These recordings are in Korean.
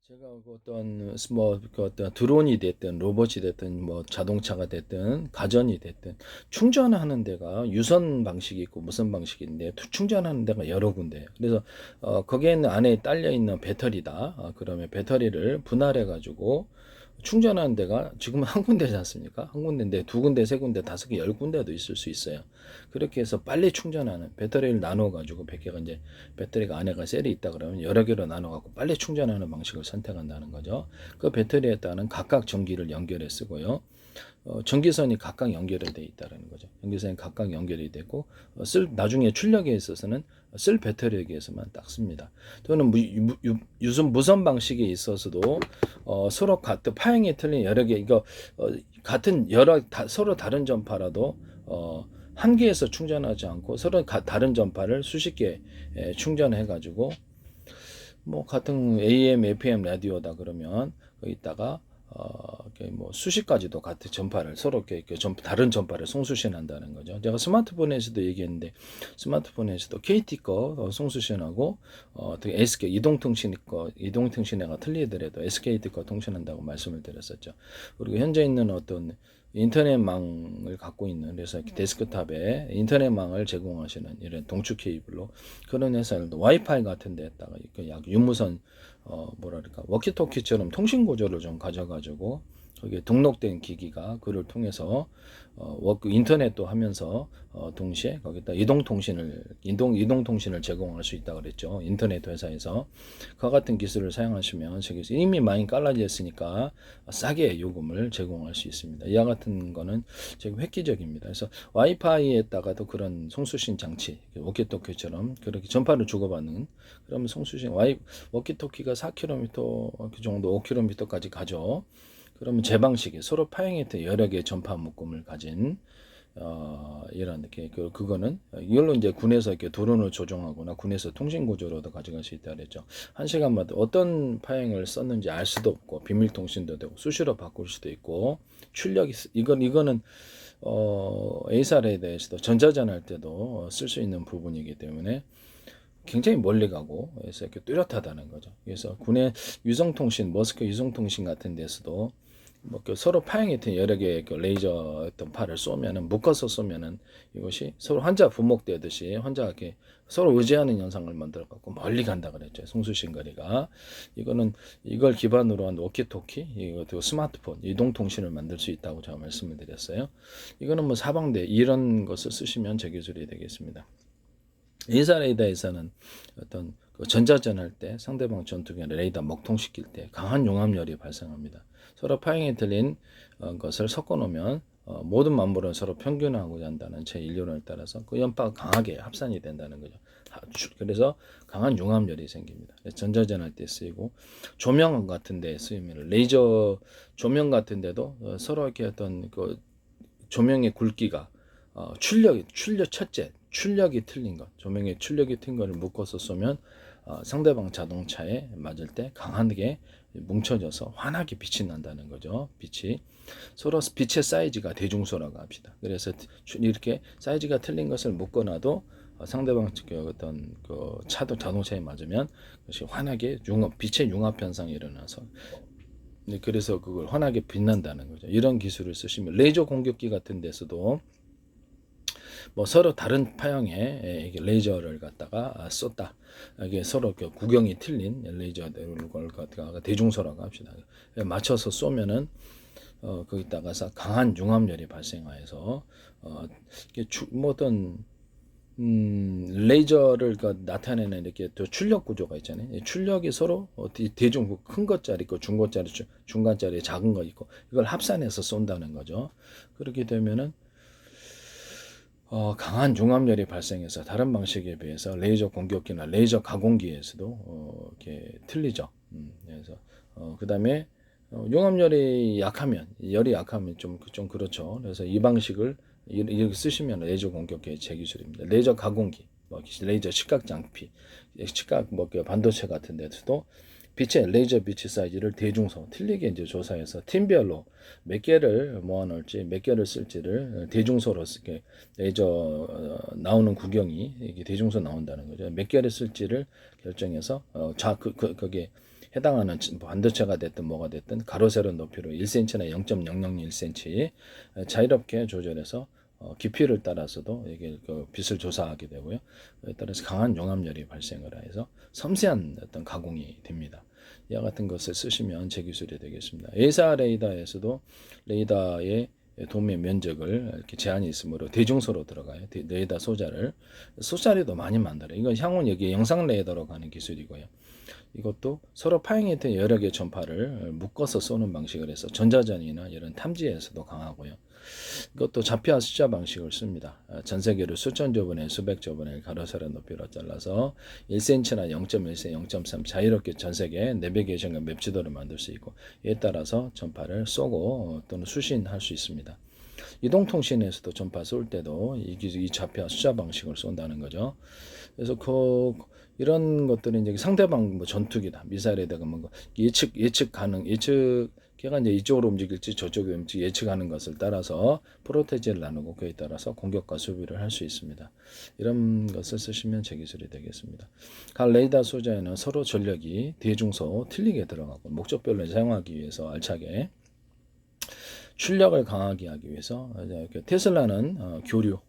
제가 그 어떤 드론이 됐든 로봇이 됐든 뭐 자동차가 됐든 가전이 됐든 충전하는 데가 유선 방식이 있고 무선 방식이 있는데 충전하는 데가 여러 군데예요. 그래서 거기에는 안에 딸려 있는 배터리다. 그러면 배터리를 분할해 가지고 충전하는 데가 지금 한 군데지 않습니까? 한 군데인데 두 군데, 세 군데, 다섯 개, 열 군데도 있을 수 있어요. 그렇게 해서 빨리 충전하는 배터리를 나눠 가지고 100개가 이제 배터리가 안에가 셀이 있다 그러면 여러 개로 나눠 갖고 빨리 충전하는 방식을 선택한다는 거죠. 그 배터리에 따른 각각 전기를 연결해 쓰고요. 전기선이 각각 연결이 되어 있다는 거죠. 전기선이 각각 연결이 되고 나중에 출력에 있어서는 쓸 배터리에게서만 딱 씁니다. 또는 유선 무선 방식에 있어서도 서로 같은 파형이 틀린 여러 개 이거 같은 서로 다른 전파라도 한 개에서 충전하지 않고 서로 다른 전파를 수십 개 충전해 가지고 뭐 같은 AM, FM 라디오다 그러면 거기다가 뭐 수십 가지도 같은 전파를 서로 이렇게 다른 전파를 송수신한다는 거죠. 제가 스마트폰에서도 얘기했는데 스마트폰에서도 KT 거 송수신하고 SK 이동통신회가 틀리더라도 SKT 거 통신한다고 말씀을 드렸었죠. 그리고 현재 있는 어떤 인터넷망을 갖고 있는 그래서 데스크탑에 인터넷망을 제공하시는 이런 동축 케이블로 그런 회사들도 와이파이 같은 데다가 약 유무선 뭐랄까 워키토키처럼 통신 구조를 좀 가져가지고 거기에 등록된 기기가 그를 통해서 인터넷도 하면서 동시에 거기다 이동통신을 제공할 수 있다 그랬죠. 인터넷 회사에서 그와 같은 기술을 사용하시면 저기서 이미 많이 깔라져 있으니까 싸게 요금을 제공할 수 있습니다. 이와 같은 거는 되게 획기적입니다. 그래서 와이파이에다가도 그런 송수신 장치, 워키토키처럼 그렇게 전파를 주고받는 그러면 워키토키가 4km 그 정도 5km까지 가죠. 그러면 제 방식에 서로 파형했던 여러 개의 전파 묶음을 가진 이런 이렇게 그거는 이걸로 이제 군에서 이렇게 드론을 조종하거나 군에서 통신 구조로도 가져갈 수 있다 그랬죠. 한 시간마다 어떤 파형을 썼는지 알 수도 없고 비밀 통신도 되고 수시로 바꿀 수도 있고 출력이 이거는 A사례에 대해서도 전자전할 때도 쓸 수 있는 부분이기 때문에 굉장히 멀리 가고 그래서 이렇게 뚜렷하다는 거죠. 그래서 군의 유성통신, 머스크 유성통신 같은 데서도 서로 파형했던 여러 개의 레이저 어떤 팔을 쏘면은 묶어서 쏘면은 이것이 서로 환자 분목되듯이 환자가 이렇게 서로 의지하는 현상을 만들어 갖고 멀리 간다 그랬죠. 송수신 거리가 이거는 이걸 기반으로 한 워키토키 이것도 스마트폰 이동 통신을 만들 수 있다고 제가 말씀을 드렸어요. 이거는 뭐 사방대 이런 것을 쓰시면 제 기술이 되겠습니다. 인사 레이더에서는 어떤 전자전 할 때 상대방 전투기나 레이더 먹통시킬 때 강한 융합열이 발생합니다. 서로 파형이 틀린 것을 섞어 놓으면 모든 만물은 서로 평균화하고자 한다는 제 인론을 따라서 그 연파가 강하게 합산이 된다는 거죠. 그래서 강한 융합열이 생깁니다. 전자전 할 때 쓰이고 조명 같은 데 쓰이면 레이저 조명 같은 데도 서로 이렇게 어떤 그 조명의 굵기가 출력이 틀린 것, 조명의 출력이 틀린 것을 묶어서 쏘면 상대방 자동차에 맞을 때 강하게 뭉쳐져서 환하게 빛이 난다는 거죠. 서로 빛의 사이즈가 대중소라고 합시다. 그래서 이렇게 사이즈가 틀린 것을 묶어놔도 상대방 어떤 그 자동차에 맞으면 그것이 환하게 빛의 융합 현상이 일어나서 그래서 그걸 환하게 빛난다는 거죠. 이런 기술을 쓰시면 레이저 공격기 같은 데서도 뭐 서로 다른 파형의 레이저를 갖다가 쏟다. 이게 서로 구경이 틀린 레이저를 갖다가 대중소라고 합시다. 맞춰서 쏘면은 거기다가서 강한 융합열이 발생하여서 뭐 어떤 레이저를 나타내는 이렇게 또 출력 구조가 있잖아요. 출력이 서로 큰 것짜리 있고 중것짜리, 중간짜리 작은 거 있고 이걸 합산해서 쏜다는 거죠. 그렇게 되면은 강한 융합열이 발생해서 다른 방식에 비해서 레이저 공격기나 레이저 가공기에서도 이렇게 틀리죠. 그래서 그다음에 열이 약하면 좀 그렇죠. 그래서 이 방식을 이렇게 쓰시면 레이저 공격기의 제 기술입니다. 레이저 가공기, 레이저 시각 장피, 시각 반도체 같은 데서도 레이저 빛의 사이즈를 대중소 틀리게 이제 조사해서 팀별로 몇 개를 모아놓을지 몇 개를 쓸지를 대중소로 쓰게 레이저 나오는 구경이 이게 대중소 나온다는 거죠. 몇 개를 쓸지를 결정해서 거기에 해당하는 반도체가 됐든 뭐가 됐든 가로 세로 높이로 1cm나 0.001cm 자유롭게 조절해서 깊이를 따라서도 이게 그 빛을 조사하게 되고요. 그에 따라서 강한 용암열이 발생을 해서 섬세한 어떤 가공이 됩니다. 이와 같은 것을 쓰시면 제 기술이 되겠습니다. A사 레이더에서도 레이더의 도매 면적을 이렇게 제한이 있으므로 대중소로 들어가요. 레이더 소자리도 많이 만들어요. 이건 향후 여기 영상 레이더로 가는 기술이고요. 이것도 서로 파행했던 여러 개의 전파를 묶어서 쏘는 방식을 해서 전자전이나 이런 탐지에서도 강하고요. 이것도 좌표와 숫자 방식을 씁니다. 전 세계를 수천 저분의 수백 저분의 가로 세로 높이로 잘라서 1cm나 0.1cm, 0.3 자유롭게 전 세계 내비게이션과 맵 지도를 만들 수 있고 이에 따라서 전파를 쏘고 또는 수신할 수 있습니다. 이동통신에서도 전파 쏠 때도 이 좌표와 숫자 방식을 쏜다는 거죠. 그래서 이런 것들은 이제 상대방 뭐 전투기다, 미사일에다가 뭐 예측 가능, 걔가 이제 이쪽으로 움직일지 저쪽으로 움직일지 예측하는 것을 따라서 프로테지를 나누고 그에 따라서 공격과 수비를 할 수 있습니다. 이런 것을 쓰시면 제 기술이 되겠습니다. 각 레이더 소자에는 서로 전력이 대중소 틀리게 들어가고 목적별로 사용하기 위해서 알차게 출력을 강하게 하기 위해서 테슬라는 교류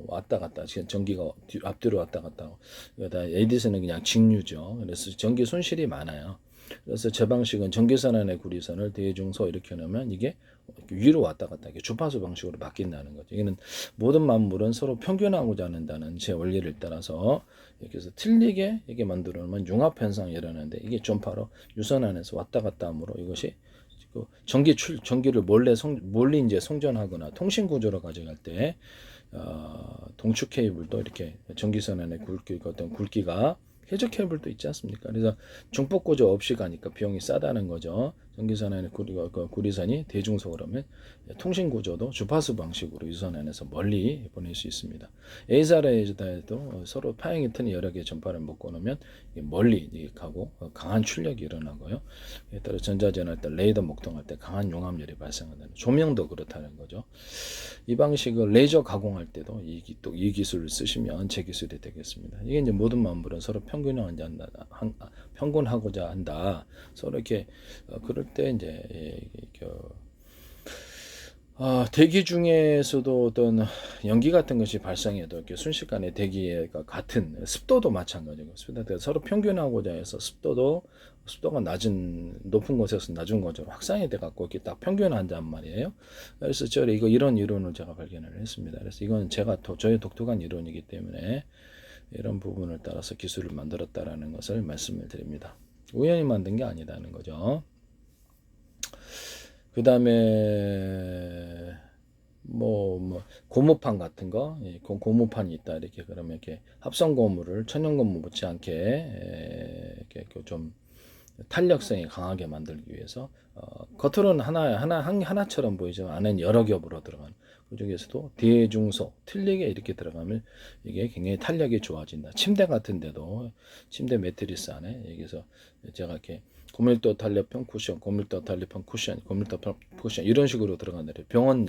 왔다 갔다 지금 전기가 앞뒤로 왔다 갔다 하고 에디슨은 그냥 직류죠. 그래서 전기 손실이 많아요. 그래서 제 방식은 전기선 안에 구리선을 대중소 이렇게 놓으면 이게 위로 왔다 갔다 이게 주파수 방식으로 바뀐다는 거죠. 이거는 모든 만물은 서로 평균하고자 한다는 제 원리를 따라서 이렇게 해서 틀리게 이게 만들어 놓으면 융합 현상이 일어나는데 이게 전파로 유선 안에서 왔다 갔다 함으로 이것이 전기를 몰래 이제 송전하거나 통신 구조로 가져갈 때 동축 케이블도 이렇게 전기선 안에 어떤 굵기가 해저 케이블도 있지 않습니까? 그래서 중폭 구조 없이 가니까 비용이 싸다는 거죠. 전기선 안에 구리선이 대중소 그러면 통신 구조도 주파수 방식으로 유선 안에서 멀리 보낼 수 있습니다. A사레에도 서로 파행이 트는 여러 개의 전파를 묶어 놓으면 멀리 가고 강한 출력이 일어나고요. 이에 따라 전자전할 때 레이더 목동할 때 강한 용암열이 발생한다는 조명도 그렇다는 거죠. 이 방식을 레이저 가공할 때도 이 기술을 쓰시면 제 기술이 되겠습니다. 이게 이제 모든 만물은 서로 평균하고자 한다. 서로 이렇게 그럴 때 이제 대기 중에서도 어떤 연기 같은 것이 발생해도 이렇게 순식간에 대기가 같은 습도도 마찬가지고 서로 평균하고자 해서 습도가 높은 곳에서 낮은 곳으로 확산이 돼 갖고 이렇게 딱 평균한단 말이에요. 그래서 이런 이론을 제가 발견을 했습니다. 그래서 이건 저의 독특한 이론이기 때문에 이런 부분을 따라서 기술을 만들었다라는 것을 말씀을 드립니다. 우연히 만든 게 아니다는 거죠. 그 다음에 고무판 같은 거, 고무판이 있다 이렇게 그러면 이렇게 합성 고무를 천연 고무 못지않게 이렇게 좀 탄력성이 강하게 만들기 위해서 겉으로는 하나처럼 보이지만 안에는 여러 겹으로 들어가는 그 중에서도 대중소 틀리게 이렇게 들어가면 이게 굉장히 탄력이 좋아진다. 침대 같은데도 침대 매트리스 안에 여기서 제가 이렇게 고밀도 탄력형 쿠션, 고밀도 탄력형 쿠션, 고밀도 쿠션 이런 식으로 들어간다. 병원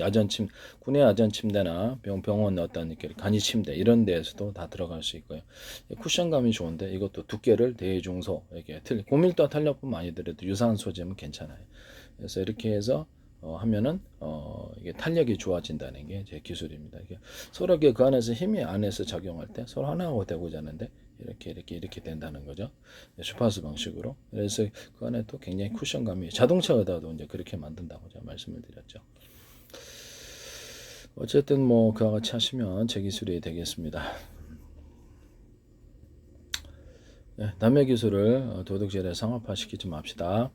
군의 야전 침대나 병원 어떤 이렇게 간이 침대 이런 데에서도 다 들어갈 수 있고요. 쿠션감이 좋은데 이것도 두께를 대중소 이렇게 고밀도 탄력품 많이 들어도 유사한 소재면 괜찮아요. 그래서 이렇게 해서 하면은 이게 탄력이 좋아진다는 게 제 기술입니다. 이게 서로 그 안에서 힘이 안에서 작용할 때 서로 하나하고 되고자 하는데 이렇게 된다는 거죠. 주파수 방식으로. 그래서 그 안에 또 굉장히 쿠션감이 자동차에다도 이제 그렇게 만든다고 제가 말씀을 드렸죠. 어쨌든 그와 같이 하시면 제 기술이 되겠습니다. 네, 남의 기술을 도둑질에 상업화시키지 맙시다.